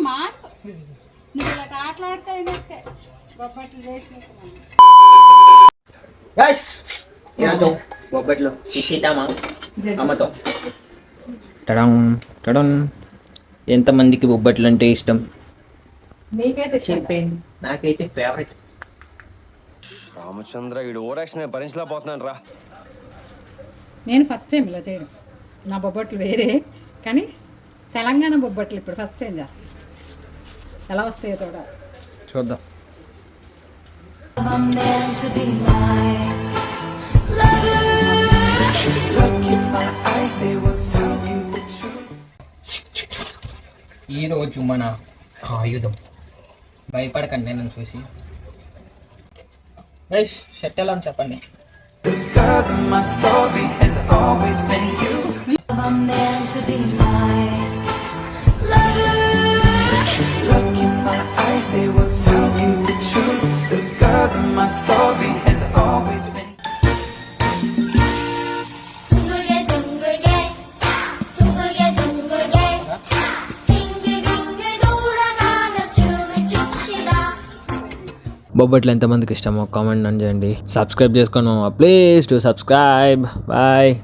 మాకు నువ్వు ఇలా ఆటలాడితే అయినట్టే బొబ్బట్లు చేసినట్టు గైస్ ఈరోజు బొబ్బట్లు చేసేద్దామా అమ్మతో. టడం టడం. ఎంతమందికి బొబ్బట్లు అంటే ఇష్టం? నీకైతే చెప్పండి. నాకైతే ఫేవరెట్. రామచంద్ర వీడు ఓరాక్షన్ భరించలేకపోతున్నాను రా. నేను ఫస్ట్ టైం ఇలా చేయడం. నా బొబ్బట్లు వేరే, కానీ తెలంగాణ బొబ్బట్లు ఇప్పుడు ఫస్ట్ టైం చేస్తాను. ఎలా వస్తాయో చూద్దాం. ఈరోజు మన ఆయుధం. భయపడకండి నన్ను చూసి. షర్ట్ ఎలా అని చెప్పండి. They will tell you the truth. The girl that my story has always been. 둥글게 둥글게 둥글게 둥글게 빙글빙글 돌아가며 춤을 춥시다. బొబ్బట్లు ఎంతమందికి ఇష్టమో కామెంట్ చేయండి. సబ్స్క్రైబ్ చేసుకోను. Please to subscribe. బాయ్.